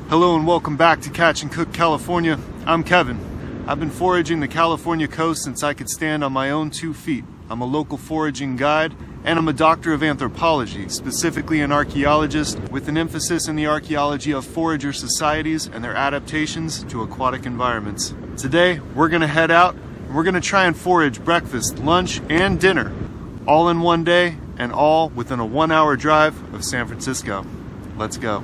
Hello and welcome back to Catch and Cook California. I'm Kevin. I've been foraging the California coast since I could stand on my own 2 feet. I'm a local foraging guide and I'm a doctor of anthropology, specifically an archaeologist with an emphasis in the archaeology of forager societies and their adaptations to aquatic environments. Today, we're gonna head out and we're gonna try and forage breakfast, lunch, and dinner, all in one day and all within a 1-hour drive of San Francisco. Let's go.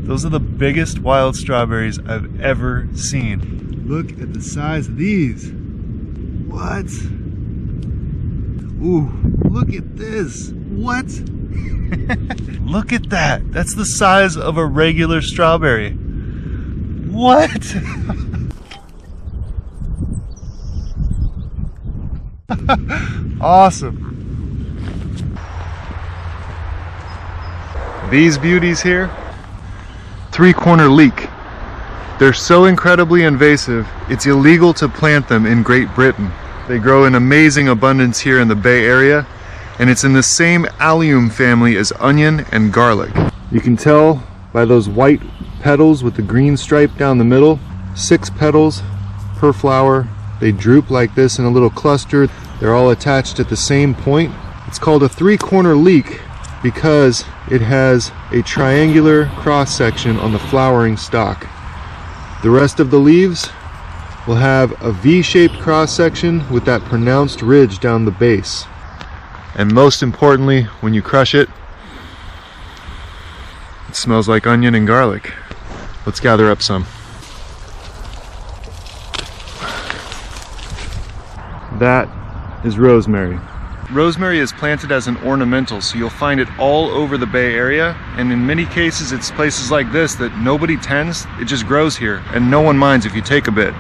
Those are the biggest wild strawberries I've ever seen. Look at the size of these. What? Ooh, look at this. What? Look at that. That's the size of a regular strawberry. What? Awesome. These beauties here, 3-corner leek. They're so incredibly invasive, it's illegal to plant them in Great Britain. They grow in amazing abundance here in the Bay Area, and it's in the same allium family as onion and garlic. You can tell by those white petals with the green stripe down the middle. 6 petals per flower. They droop like this in a little cluster. They're all attached at the same point. It's called a 3-corner leek because it has a triangular cross section on the flowering stalk. The rest of the leaves will have a V-shaped cross section with that pronounced ridge down the base. And most importantly, when you crush it, it smells like onion and garlic. Let's gather up some. That is rosemary. Rosemary is planted as an ornamental, so you'll find it all over the Bay Area, and in many cases it's places like this that nobody tends. It just grows here and no one minds if you take a bit.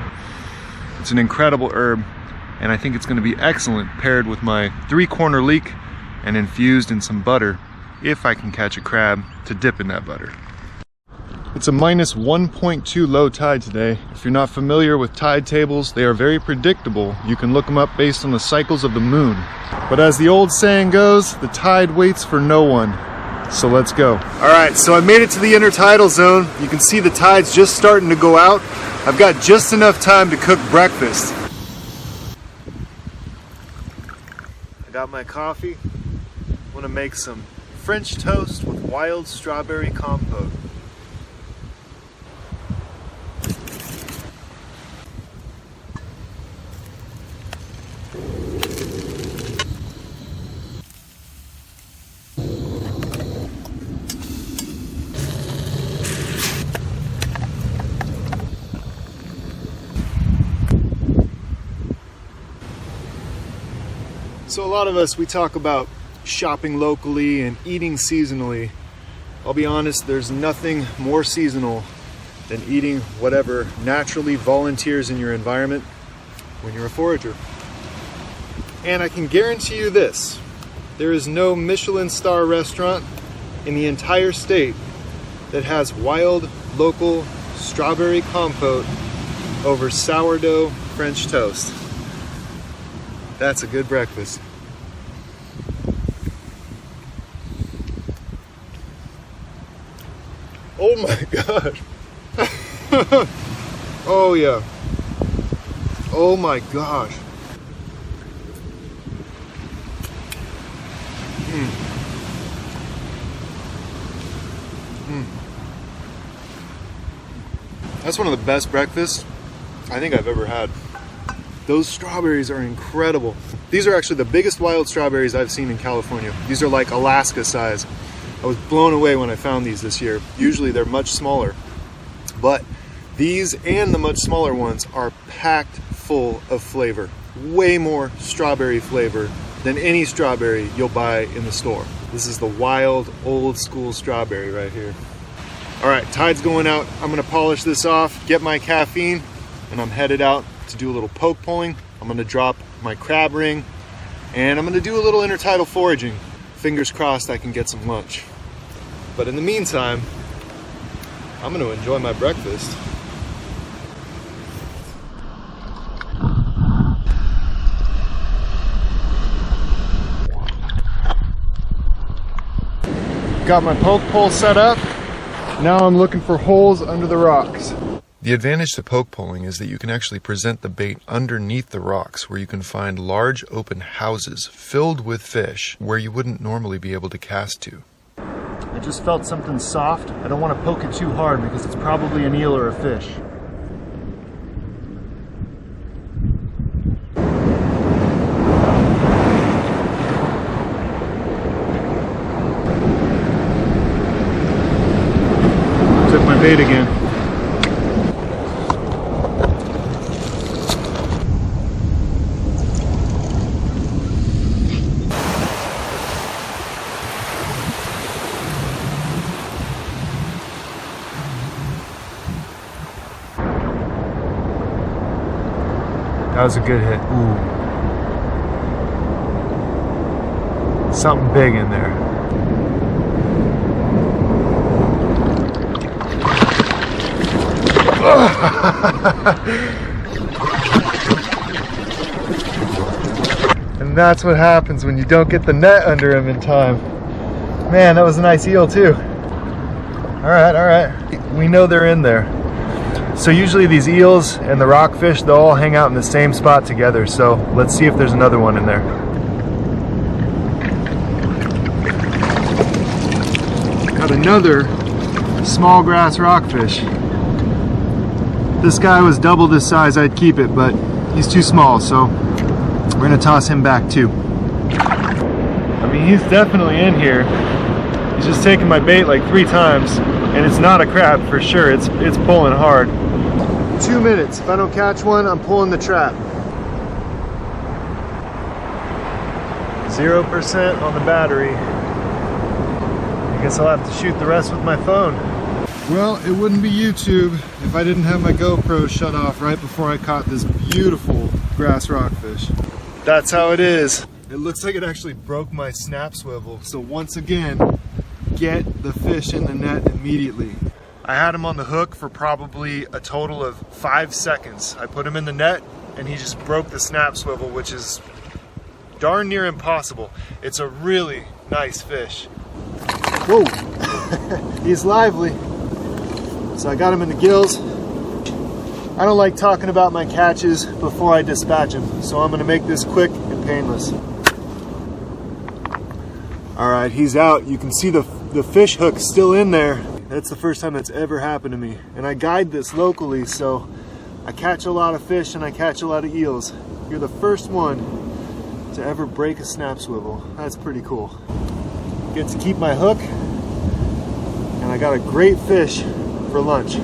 It's an incredible herb, and I think it's going to be excellent paired with my 3-corner leek and infused in some butter, if I can catch a crab to dip in that butter. It's a minus 1.2 low tide today. If you're not familiar with tide tables, they are very predictable. You can look them up based on the cycles of the moon. But as the old saying goes, the tide waits for no one. So let's go. All right, so I made it to the intertidal zone. You can see the tide's just starting to go out. I've got just enough time to cook breakfast. I got my coffee. I want to make some French toast with wild strawberry compote. So a lot of us, we talk about shopping locally and eating seasonally. I'll be honest, there's nothing more seasonal than eating whatever naturally volunteers in your environment when you're a forager. And I can guarantee you this, there is no Michelin star restaurant in the entire state that has wild, local strawberry compote over sourdough French toast. That's a good breakfast. Oh my gosh. Oh yeah. Oh my gosh. That's one of the best breakfasts I think I've ever had. Those strawberries are incredible. These are actually the biggest wild strawberries I've seen in California. These are like Alaska size. I was blown away when I found these this year. Usually they're much smaller, but these and the much smaller ones are packed full of flavor. Way more strawberry flavor than any strawberry you'll buy in the store. This is the wild, old school strawberry right here. All right, tide's going out. I'm gonna polish this off, get my caffeine, and I'm headed out to do a little poke pulling. I'm gonna drop my crab ring, and I'm gonna do a little intertidal foraging. Fingers crossed I can get some lunch. But in the meantime, I'm gonna enjoy my breakfast. Got my poke pole set up. Now I'm looking for holes under the rocks. The advantage to poke poling is that you can actually present the bait underneath the rocks, where you can find large open houses filled with fish where you wouldn't normally be able to cast to. I just felt something soft. I don't want to poke it too hard because it's probably an eel or a fish. Took my bait again. That was a good hit. Ooh. Something big in there. And that's what happens when you don't get the net under him in time. Man, that was a nice eel too. All right. We know they're in there. So usually these eels and the rockfish, they'll all hang out in the same spot together. So let's see if there's another one in there. Got another small grass rockfish. This guy was double this size, I'd keep it, but he's too small, so we're gonna toss him back too. I mean, he's definitely in here. He's just taken my bait like 3 times, and it's not a crab for sure. It's pulling hard. 2 minutes. If I don't catch one, I'm pulling the trap. 0% on the battery. I guess I'll have to shoot the rest with my phone. Well, it wouldn't be YouTube if I didn't have my GoPro shut off right before I caught this beautiful grass rockfish. That's how it is. It looks like it actually broke my snap swivel. So once again, get the fish in the net immediately. I had him on the hook for probably a total of 5 seconds. I put him in the net and he just broke the snap swivel, which is darn near impossible. It's a really nice fish. Whoa, he's lively. So I got him in the gills. I don't like talking about my catches before I dispatch him, so I'm gonna make this quick and painless. All right, he's out. You can see the fish hook still in there. That's the first time that's ever happened to me. And I guide this locally, so I catch a lot of fish and I catch a lot of eels. You're the first one to ever break a snap swivel. That's pretty cool. Get to keep my hook, and I got a great fish for lunch.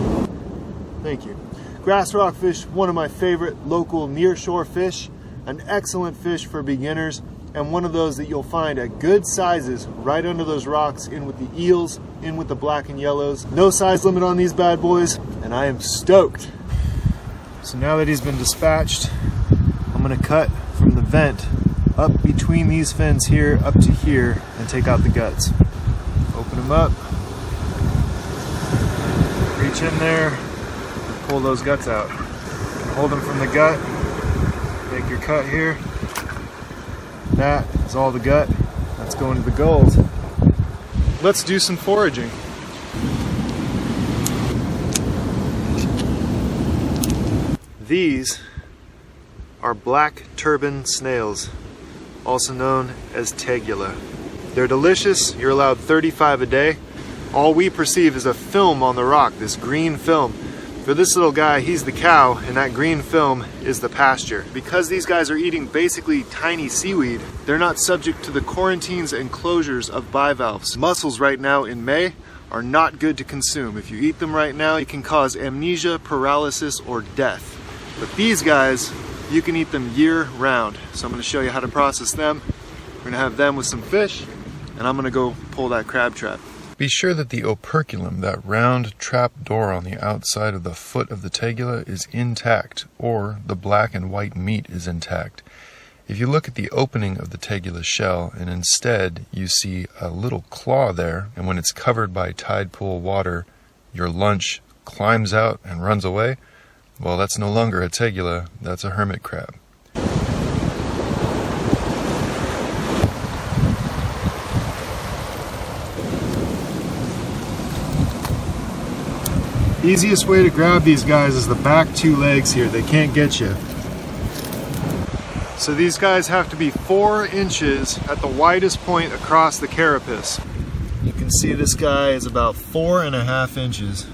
Thank you. Grass rockfish, one of my favorite local nearshore fish, an excellent fish for beginners, and one of those that you'll find at good sizes right under those rocks, in with the eels, in with the black and yellows. No size limit on these bad boys, and I am stoked. So now that he's been dispatched, I'm gonna cut from the vent up between these fins here up to here and take out the guts. Open them up, reach in there, and pull those guts out. Hold them from the gut, make your cut here. That is all the gut. That's going to the gulls. Let's do some foraging. These are black turban snails, also known as tegula. They're delicious. You're allowed 35 a day. All we perceive is a film on the rock, this green film. For this little guy, he's the cow, and that green film is the pasture. Because these guys are eating basically tiny seaweed, they're not subject to the quarantines and closures of bivalves. Mussels right now in May are not good to consume. If you eat them right now, it can cause amnesia, paralysis, or death. But these guys, you can eat them year round. So I'm gonna show you how to process them We're gonna have them with some fish, and I'm gonna go pull that crab trap. Be sure that the operculum, that round trap door on the outside of the foot of the tegula, is intact, or the black and white meat is intact. If you look at the opening of the tegula shell and instead you see a little claw there, and when it's covered by tide pool water, your lunch climbs out and runs away, well, that's no longer a tegula, that's a hermit crab. Easiest way to grab these guys is the back two legs here. They can't get you. So these guys have to be 4 inches at the widest point across the carapace. You can see this guy is about 4.5 inches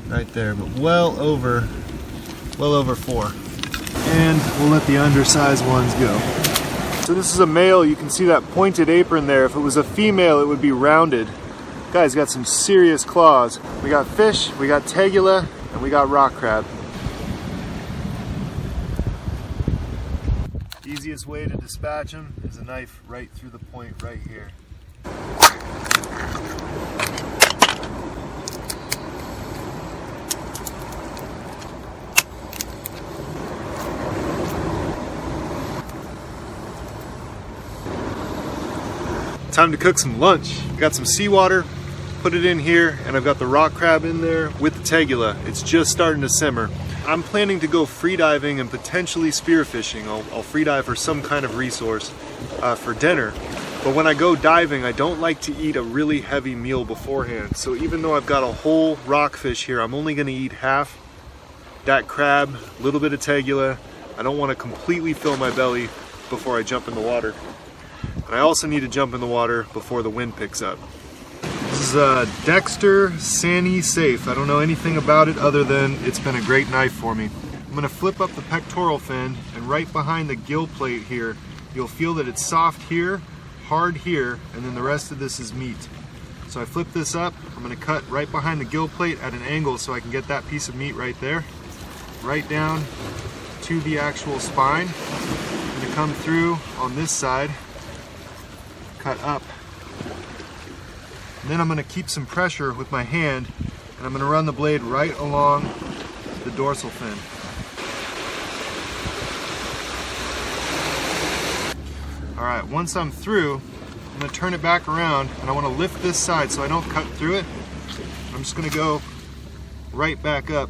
right there, but well over 4. And we'll let the undersized ones go. So this is a male. You can see that pointed apron there. If it was a female, it would be rounded. Guy's got some serious claws. We got fish, we got tegula, and we got rock crab. Easiest way to dispatch them is a knife right through the point right here. Time to cook some lunch. I got some seawater, put it in here, and I've got the rock crab in there with the tegula. It's just starting to simmer. I'm planning to go free diving and potentially spearfishing. I'll free dive for some kind of resource for dinner. But when I go diving, I don't like to eat a really heavy meal beforehand. So even though I've got a whole rockfish here, I'm only gonna eat half that crab, a little bit of tegula. I don't wanna completely fill my belly before I jump in the water. And I also need to jump in the water before the wind picks up. This is a Dexter Sani Safe. I don't know anything about it other than it's been a great knife for me. I'm gonna flip up the pectoral fin, and right behind the gill plate here, you'll feel that it's soft here, hard here, and then the rest of this is meat. So I flip this up, I'm gonna cut right behind the gill plate at an angle so I can get that piece of meat right there, right down to the actual spine. I'm gonna come through on this side, cut up. And then I'm going to keep some pressure with my hand, and I'm going to run the blade right along the dorsal fin. Alright, once I'm through, I'm going to turn it back around, and I want to lift this side so I don't cut through it. I'm just going to go right back up,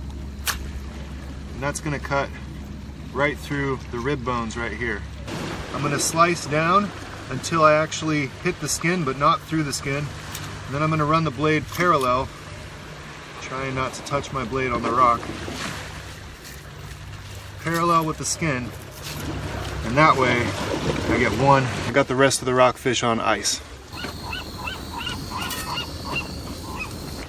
and that's going to cut right through the rib bones right here. I'm going to slice down until I actually hit the skin, but not through the skin. And then I'm going to run the blade parallel, trying not to touch my blade on the rock. Parallel with the skin, and that way I get one. I got the rest of the rockfish on ice.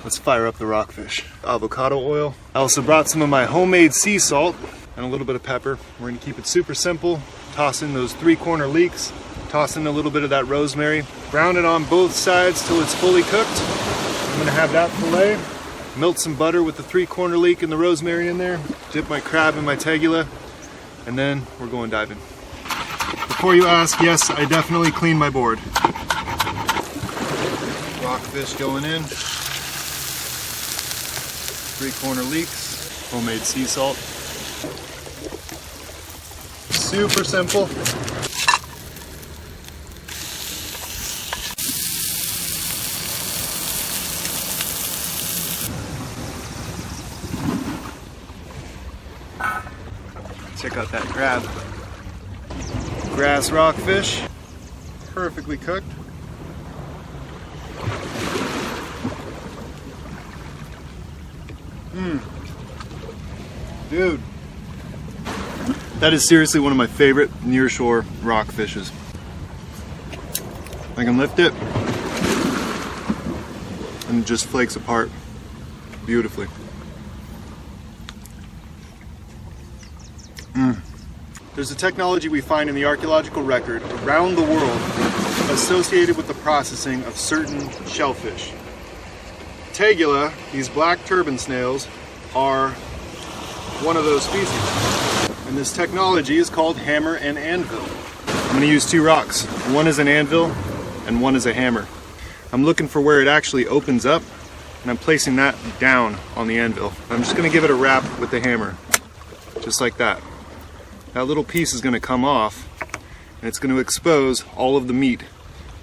Let's fire up the rockfish. Avocado oil. I also brought some of my homemade sea salt and a little bit of pepper. We're going to keep it super simple. Toss in those 3-corner leeks. Toss in a little bit of that rosemary. Brown it on both sides till it's fully cooked. I'm gonna have that fillet. Melt some butter with the 3-corner leek and the rosemary in there. Dip my crab in my tegula. And then we're going diving. Before you ask, yes, I definitely cleaned my board. Rockfish going in. 3-corner leeks. Homemade sea salt. Super simple. Check out that crab. Grass rockfish, perfectly cooked. Dude, that is seriously one of my favorite nearshore rockfishes. I can lift it and it just flakes apart beautifully. There's a technology we find in the archaeological record around the world associated with the processing of certain shellfish. Tegula, these black turban snails, are one of those species. And this technology is called hammer and anvil. I'm gonna use 2 rocks. One is an anvil and one is a hammer. I'm looking for where it actually opens up, and I'm placing that down on the anvil. I'm just gonna give it a rap with the hammer, just like that. That little piece is gonna come off, and it's gonna expose all of the meat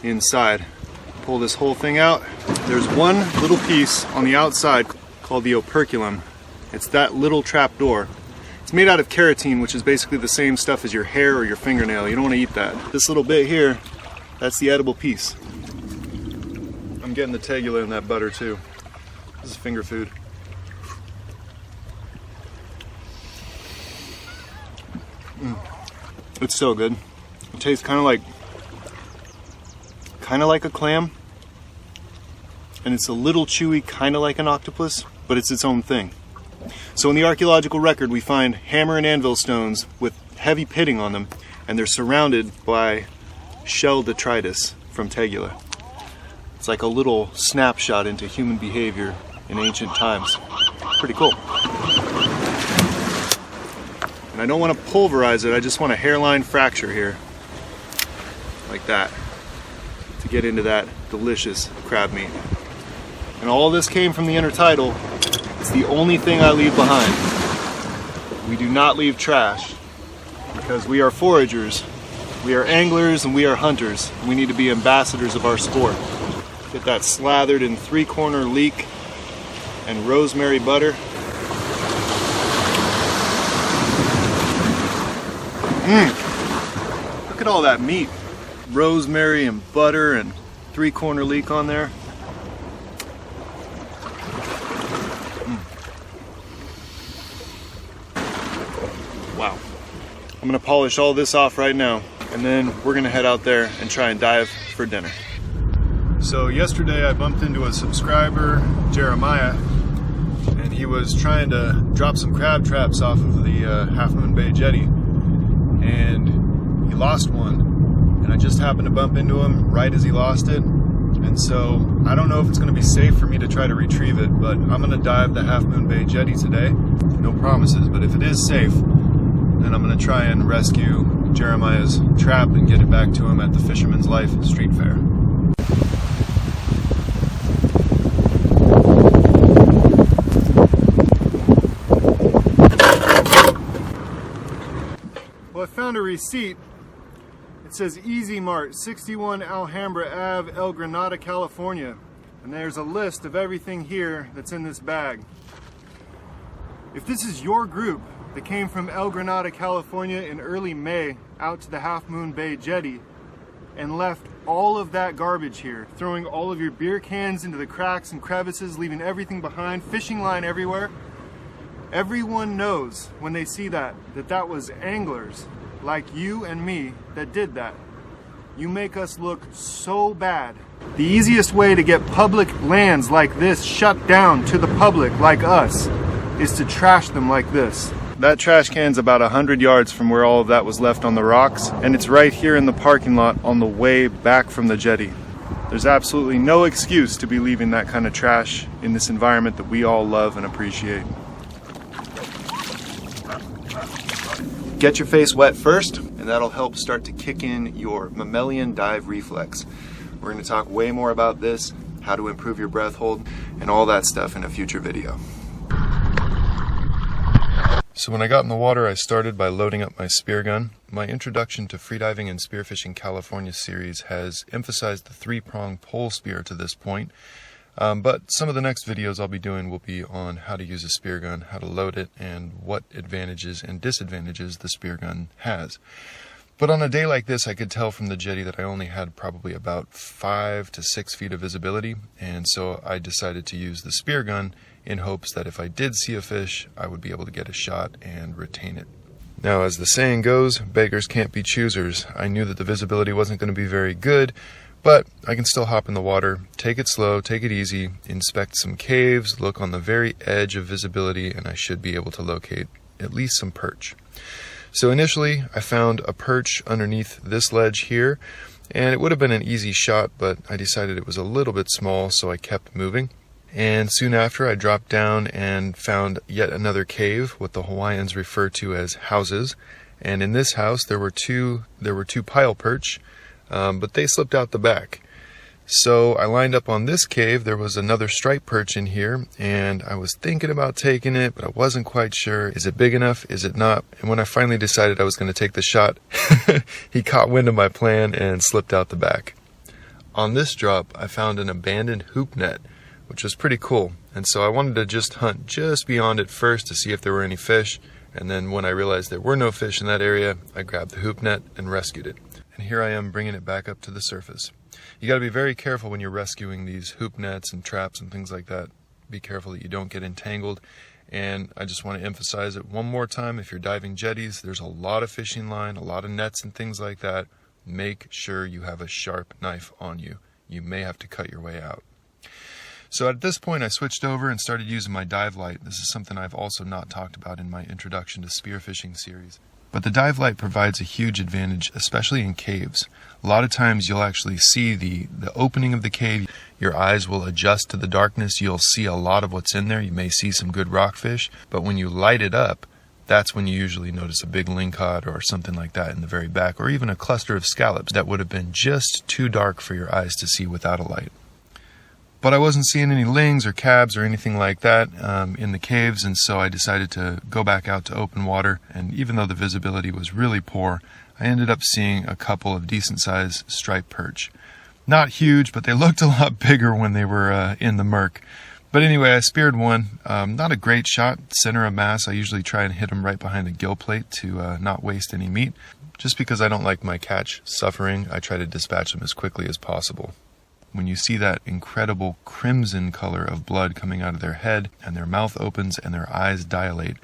inside. Pull this whole thing out. There's one little piece on the outside called the operculum. It's that little trap door. It's made out of keratin, which is basically the same stuff as your hair or your fingernail. You don't want to eat that. This little bit here, that's the edible piece. I'm getting the tegula in that butter too. This is finger food. It's so good. It tastes kind of like a clam, and it's a little chewy, kind of like an octopus, but it's its own thing. So in the archaeological record, we find hammer and anvil stones with heavy pitting on them, and they're surrounded by shell detritus from tegula. It's like a little snapshot into human behavior in ancient times. Pretty cool. And I don't want to pulverize it, I just want a hairline fracture here, like that, to get into that delicious crab meat. And all this came from the Intertidal. It's the only thing I leave behind. We do not leave trash, because we are foragers, we are anglers, and we are hunters. We need to be ambassadors of our sport. Get that slathered in 3-corner leek and rosemary butter. Look at all that meat. Rosemary and butter and 3-corner leek on there. Wow. I'm gonna polish all this off right now, and then we're gonna head out there and try and dive for dinner. So yesterday I bumped into a subscriber, Jeremiah, and he was trying to drop some crab traps off of the Half Moon Bay Jetty, and he lost one, and I just happened to bump into him right as he lost it. And so I don't know if it's going to be safe for me to try to retrieve it, but I'm going to dive the Half Moon Bay Jetty today. No promises, but if it is safe, then I'm going to try and rescue Jeremiah's trap and get it back to him at the Fisherman's Life Street Fair. Well, I found a receipt. It says Easy Mart, 61 Alhambra Ave, El Granada, California. And there's a list of everything here that's in this bag. If this is your group that came from El Granada, California in early May out to the Half Moon Bay Jetty and left all of that garbage here, throwing all of your beer cans into the cracks and crevices, leaving everything behind, fishing line everywhere, everyone knows when they see that that was anglers like you and me that did that. You make us look so bad. The easiest way to get public lands like this shut down to the public like us is to trash them like this. That trash can's about 100 yards from where all of that was left on the rocks, and it's right here in the parking lot on the way back from the jetty. There's absolutely no excuse to be leaving that kind of trash in this environment that we all love and appreciate. Get your face wet first, and that'll help start to kick in your mammalian dive reflex. We're going to talk way more about this, how to improve your breath hold, and all that stuff in a future video. So when I got in the water, I started by loading up my spear gun. My Introduction to Freediving and Spearfishing California series has emphasized the 3-prong pole spear to this point. But some of the next videos I'll be doing will be on how to use a spear gun, how to load it, and what advantages and disadvantages the spear gun has. But on a day like this, I could tell from the jetty that I only had probably about 5 to 6 feet of visibility, and so I decided to use the spear gun in hopes that if I did see a fish, I would be able to get a shot and retain it. Now, as the saying goes, beggars can't be choosers. I knew that the visibility wasn't going to be very good, but I can still hop in the water, take it slow, take it easy, inspect some caves, look on the very edge of visibility, and I should be able to locate at least some perch. So initially, I found a perch underneath this ledge here, and it would have been an easy shot, but I decided it was a little bit small, so I kept moving. And soon after, I dropped down and found yet another cave, what the Hawaiians refer to as houses, And in this house there were two pile perch, but they slipped out the back. So I lined up on this cave. There was another striped perch in here, and I was thinking about taking it, but I wasn't quite sure. Is it big enough? Is it not? And when I finally decided I was going to take the shot, he caught wind of my plan and slipped out the back. On this drop, I found an abandoned hoop net, which was pretty cool. And so I wanted to just hunt just beyond it first to see if there were any fish. And then when I realized there were no fish in that area, I grabbed the hoop net and rescued it. And here I am bringing it back up to the surface. You got to be very careful when you're rescuing these hoop nets and traps and things like that. Be careful that you don't get entangled. And I just want to emphasize it one more time. If you're diving jetties, there's a lot of fishing line, a lot of nets and things like that. Make sure you have a sharp knife on you. You may have to cut your way out. So at this point, I switched over and started using my dive light. This is something I've also not talked about in my Introduction to Spearfishing series. But the dive light provides a huge advantage, especially in caves. A lot of times you'll actually see the opening of the cave. Your eyes will adjust to the darkness. You'll see a lot of what's in there. You may see some good rockfish. But when you light it up, that's when you usually notice a big lingcod or something like that in the very back, or even a cluster of scallops that would have been just too dark for your eyes to see without a light. But I wasn't seeing any lings or cabs or anything like that in the caves, and so I decided to go back out to open water. And even though the visibility was really poor, I ended up seeing a couple of decent-sized striped perch. Not huge, but they looked a lot bigger when they were in the murk. But anyway, I speared one. Not a great shot, center of mass. I usually try and hit them right behind the gill plate to not waste any meat. Just because I don't like my catch suffering, I try to dispatch them as quickly as possible. When you see that incredible crimson color of blood coming out of their head, and their mouth opens and their eyes dilate,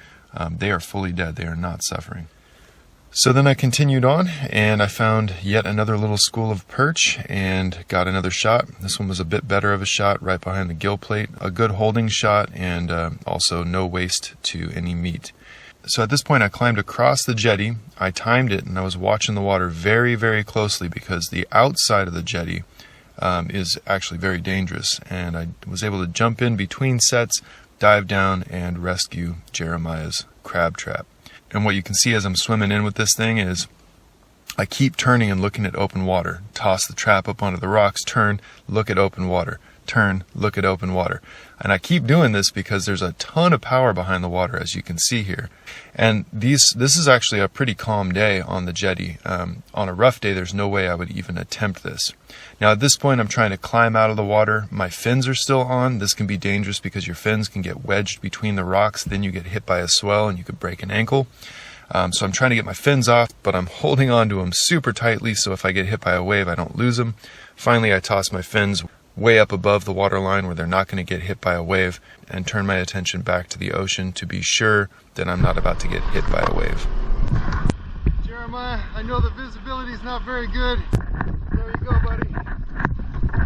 they are fully dead. They are not suffering. So then I continued on, and I found yet another little school of perch and got another shot. This one was a bit better of a shot, right behind the gill plate. A good holding shot, and also no waste to any meat. So at this point I climbed across the jetty. I timed it, and I was watching the water very, very closely, because the outside of the jetty is actually very dangerous, and I was able to jump in between sets, dive down, and rescue Jeremiah's crab trap. And what you can see as I'm swimming in with this thing is I keep turning and looking at open water. Toss the trap up onto the rocks, turn, look at open water, turn, look at open water. And I keep doing this because there's a ton of power behind the water, as you can see here. And this is actually a pretty calm day on the jetty. On a rough day, there's no way I would even attempt this. Now at this point, I'm trying to climb out of the water. My fins are still on. This can be dangerous because your fins can get wedged between the rocks. Then you get hit by a swell and you could break an ankle. So I'm trying to get my fins off, but I'm holding on to them super tightly, so if I get hit by a wave, I don't lose them. Finally, I toss my fins way up above the waterline where they're not going to get hit by a wave, and turn my attention back to the ocean to be sure that I'm not about to get hit by a wave. Jeremiah, I know the visibility is not very good. There you go, buddy.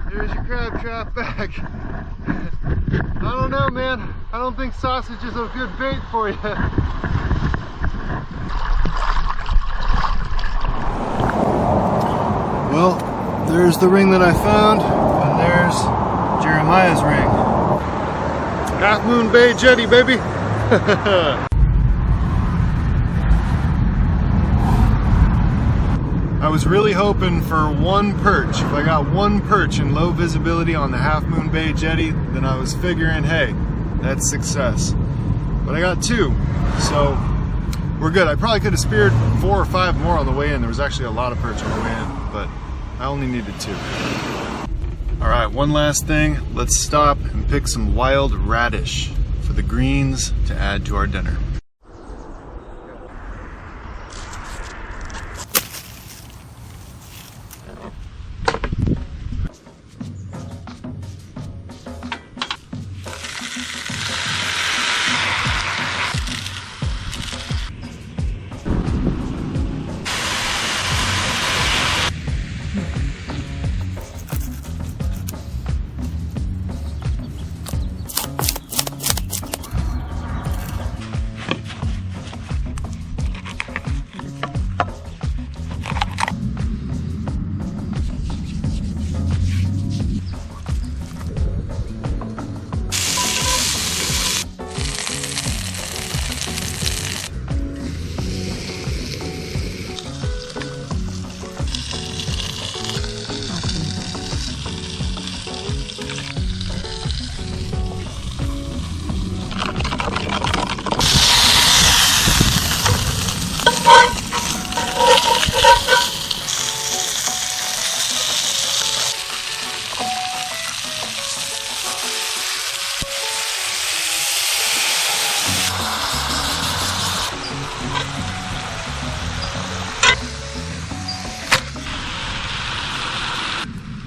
There's your crab trap back. I don't know, man. I don't think sausage is a good bait for you. Well, there's the ring that I found, and there's Jeremiah's ring. Half Moon Bay Jetty, baby. I was really hoping for one perch. If I got one perch in low visibility on the Half Moon Bay Jetty, then I was figuring, hey, that's success. But I got two, so we're good. I probably could have speared 4 or 5 more on the way in. There was actually a lot of perch on the way in, but I only needed 2. All right, one last thing. Let's stop and pick some wild radish for the greens to add to our dinner.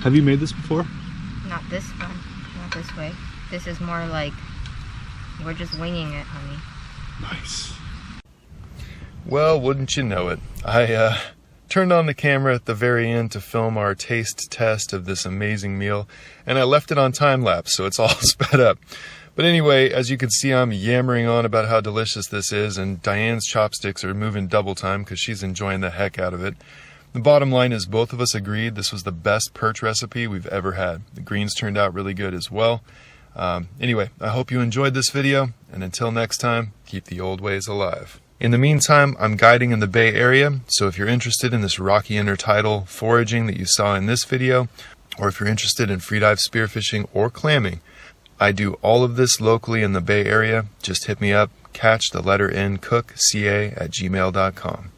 Have you made this before? Not this one. Not this way. This is more like we're just winging it, honey. Nice. Well, wouldn't you know it, I turned on the camera at the very end to film our taste test of this amazing meal, and I left it on time lapse, so it's all sped up. But anyway, as you can see, I'm yammering on about how delicious this is, and Diane's chopsticks are moving double time because she's enjoying the heck out of it. The bottom line is both of us agreed this was the best perch recipe we've ever had. The greens turned out really good as well. Anyway, I hope you enjoyed this video, and until next time, keep the old ways alive. In the meantime, I'm guiding in the Bay Area, so if you're interested in this rocky intertidal foraging that you saw in this video, or if you're interested in freedive spearfishing or clamming, I do all of this locally in the Bay Area. Just hit me up, catch the letter N cook, ca@gmail.com.